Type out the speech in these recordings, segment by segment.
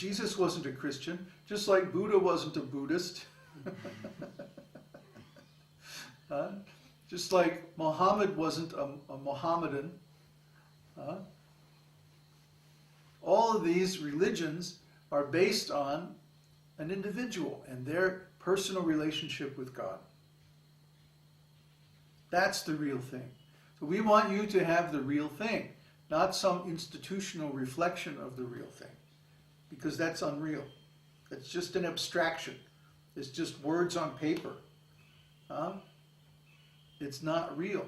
Jesus wasn't a Christian, just like Buddha wasn't a Buddhist. Just like Muhammad wasn't a Mohammedan. All of these religions are based on an individual and their personal relationship with God. That's the real thing. So we want you to have the real thing, not some institutional reflection of the real thing, because that's unreal. It's just an abstraction. It's just words on paper. It's not real.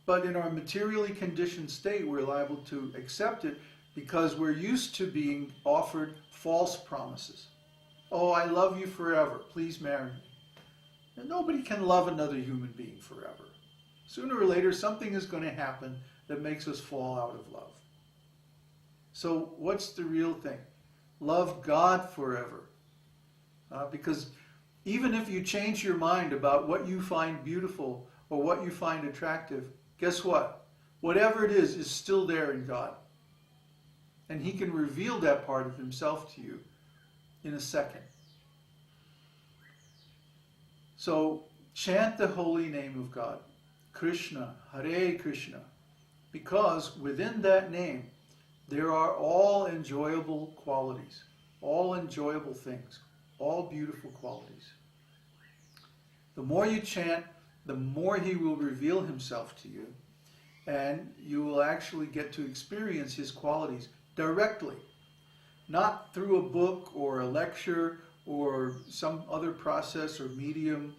But in our materially conditioned state, we're liable to accept it because we're used to being offered false promises. Oh, I love you forever. Please marry me. And nobody can love another human being forever. Sooner or later, something is going to happen that makes us fall out of love. So what's the real thing? Love God forever. Because even if you change your mind about what you find beautiful or what you find attractive, guess what? Whatever it is still there in God. And He can reveal that part of Himself to you in a second. So chant the holy name of God, Krishna, Hare Krishna, because within that name there are all enjoyable qualities, all enjoyable things, all beautiful qualities. The more you chant, the more He will reveal Himself to you, and you will actually get to experience His qualities directly, not through a book or a lecture or some other process or medium,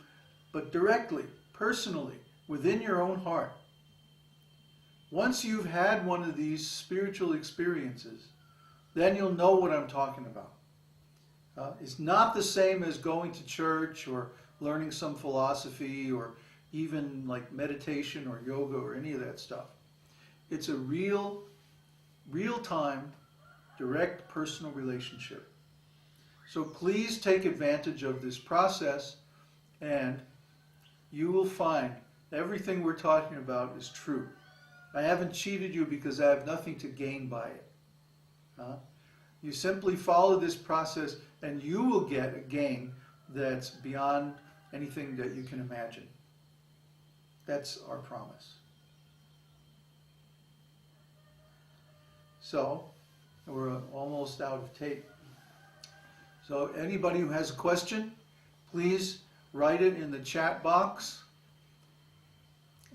but directly, personally, within your own heart. Once you've had one of these spiritual experiences, then you'll know what I'm talking about. It's not the same as going to church or learning some philosophy or even like meditation or yoga or any of that stuff. It's a real-time, direct personal relationship. So please take advantage of this process, and you will find everything we're talking about is true. I haven't cheated you because I have nothing to gain by it. You simply follow this process and you will get a gain that's beyond anything that you can imagine. That's our promise. So, we're almost out of tape. So anybody who has a question, please write it in the chat box,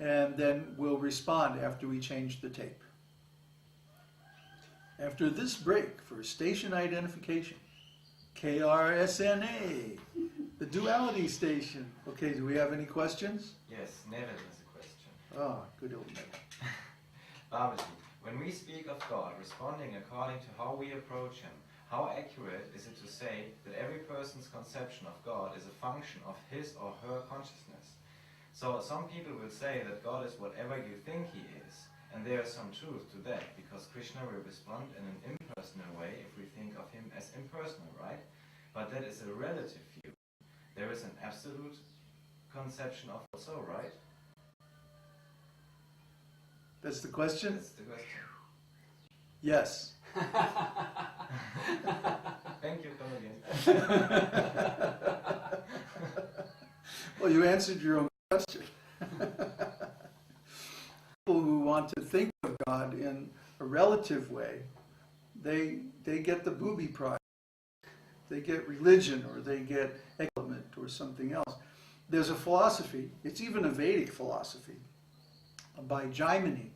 and then we'll respond after we change the tape. After this break for station identification, KRSNA, the duality station. Okay, do we have any questions? Yes, Neville has a question. Ah, good old Neville. Babaji, when we speak of God responding according to how we approach Him, how accurate is it to say that every person's conception of God is a function of his or her consciousness? So some people will say that God is whatever you think He is, and there is some truth to that, because Krishna will respond in an impersonal way if we think of Him as impersonal, right? But that is a relative view. There is an absolute conception of God, so, right? That's the question? That's the question. Yes. Thank you, Comedian. Well, you answered your own question. People who want to think of God in a relative way, they get the booby prize. They get religion, or they get element or something else. There's a philosophy, it's even a Vedic philosophy, by Jaimini.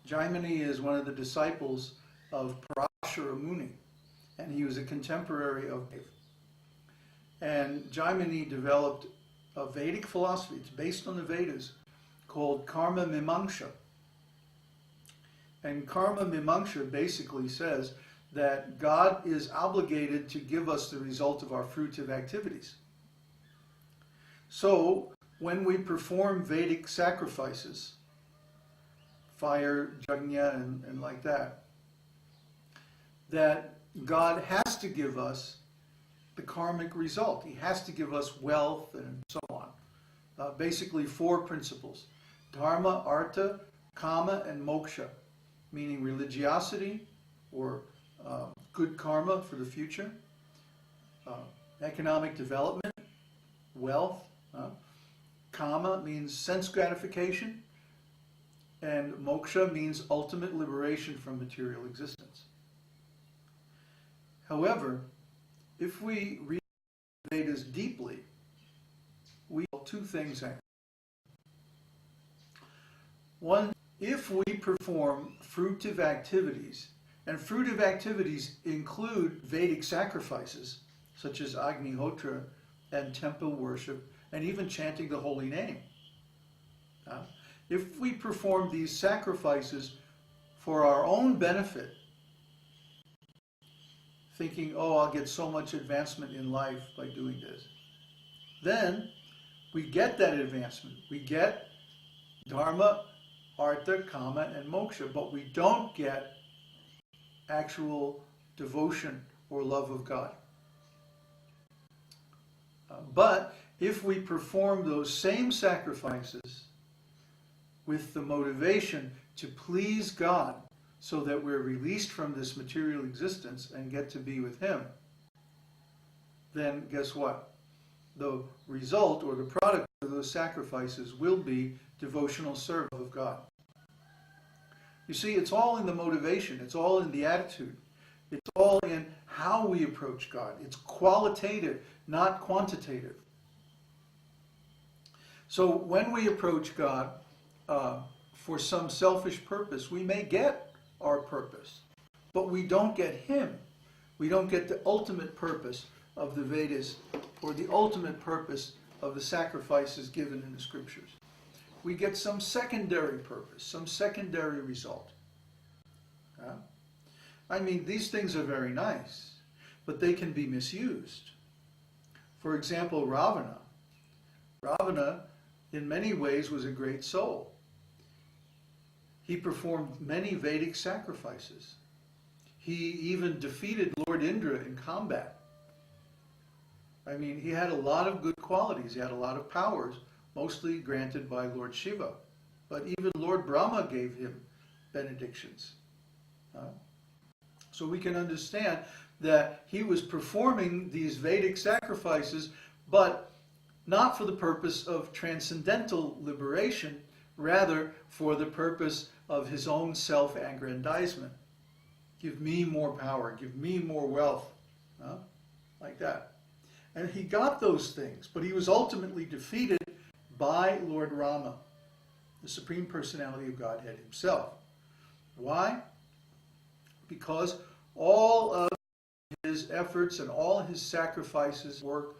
Jaimini is one of the disciples of Parashara Muni, and he was a contemporary of Deva. And Jaimini developed a Vedic philosophy, it's based on the Vedas, called Karma Mimamsa. And Karma Mimamsa basically says that God is obligated to give us the result of our fruitive activities. So, when we perform Vedic sacrifices, fire, yajna, and like that, that God has to give us the karmic result. He has to give us wealth and so on. Basically 4 principles: dharma, artha, kama, and moksha, meaning religiosity, or good karma for the future, economic development, wealth. Kama means sense gratification, and moksha means ultimate liberation from material existence. However, if we read the Vedas deeply, we have two things happen. One, if we perform fruitive activities, and fruitive activities include Vedic sacrifices, such as Agnihotra and temple worship, and even chanting the holy name. If we perform these sacrifices for our own benefit, thinking, oh, I'll get so much advancement in life by doing this, then we get that advancement. We get dharma, artha, kama, and moksha, but we don't get actual devotion or love of God. But if we perform those same sacrifices with the motivation to please God so that we're released from this material existence and get to be with Him, then guess what? The result or the product of those sacrifices will be devotional service of God. You see, it's all in the motivation. It's all in the attitude. It's all in how we approach God. It's qualitative, not quantitative. So when we approach God for some selfish purpose, we may get our purpose, but we don't get Him. We don't get the ultimate purpose of the Vedas or the ultimate purpose of the sacrifices given in the scriptures. We get some secondary purpose, some secondary result. I mean, these things are very nice, but they can be misused. For example, Ravana. Ravana, in many ways, was a great soul. He performed many Vedic sacrifices. He even defeated Lord Indra in combat. I mean, he had a lot of good qualities. He had a lot of powers, mostly granted by Lord Shiva. But even Lord Brahma gave him benedictions. So we can understand that he was performing these Vedic sacrifices, but not for the purpose of transcendental liberation, rather for the purpose of his own self-aggrandizement. Give me more power, give me more wealth, like that. And he got those things, but he was ultimately defeated by Lord Rama, the Supreme Personality of Godhead himself. Why? Because all of his efforts and all his sacrifices, work,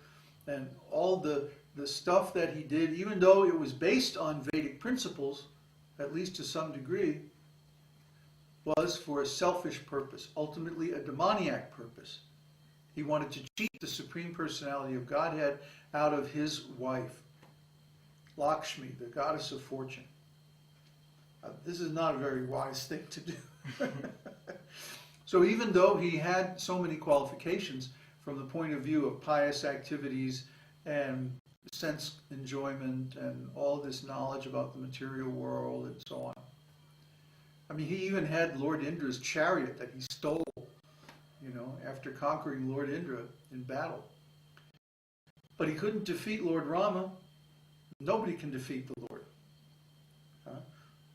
and all the stuff that he did, even though it was based on Vedic principles, at least to some degree, was for a selfish purpose, ultimately a demoniac purpose. He wanted to cheat the Supreme Personality of Godhead out of his wife, Lakshmi, the goddess of fortune. This is not a very wise thing to do. So even though he had so many qualifications from the point of view of pious activities and sense enjoyment and all this knowledge about the material world and so on. I mean, he even had Lord Indra's chariot that he stole, after conquering Lord Indra in battle. But he couldn't defeat Lord Rama. Nobody can defeat the Lord.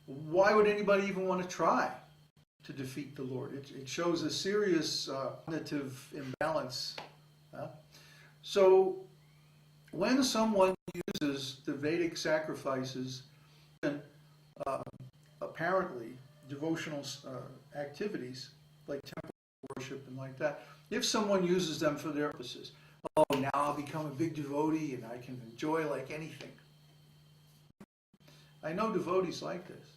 Why would anybody even want to try to defeat the Lord? It shows a serious cognitive imbalance. So when someone uses the Vedic sacrifices and apparently devotional activities like temple worship and like that, if someone uses them for their purposes, oh, now I'll become a big devotee and I can enjoy like anything. I know devotees like this.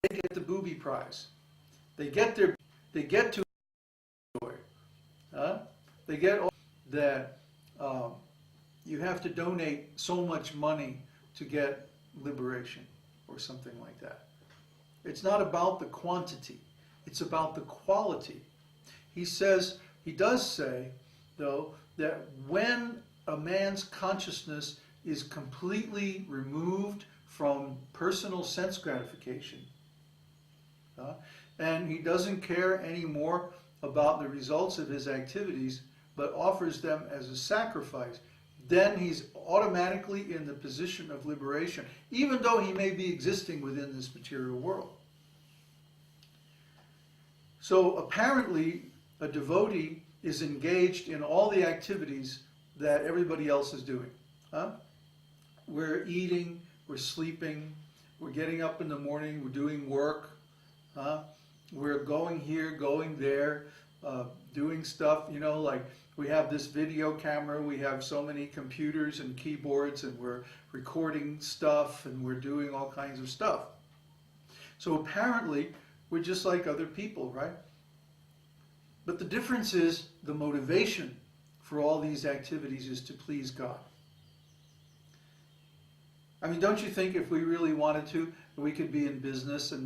They get the booby prize. They get to enjoy. They get that you have to donate so much money to get liberation or something like that. It's not about the quantity. It's about the quality. He does say, though, that when a man's consciousness is completely removed from personal sense gratification, and he doesn't care anymore about the results of his activities, but offers them as a sacrifice, then he's automatically in the position of liberation, even though he may be existing within this material world. So apparently, a devotee is engaged in all the activities that everybody else is doing. We're eating, we're sleeping, we're getting up in the morning, we're doing work, we're going here, going there, doing stuff, you know, like we have this video camera, we have so many computers and keyboards, and we're recording stuff, and we're doing all kinds of stuff. So apparently, we're just like other people, right? But the difference is the motivation for all these activities is to please God. I mean, don't you think if we really wanted to, we could be in business and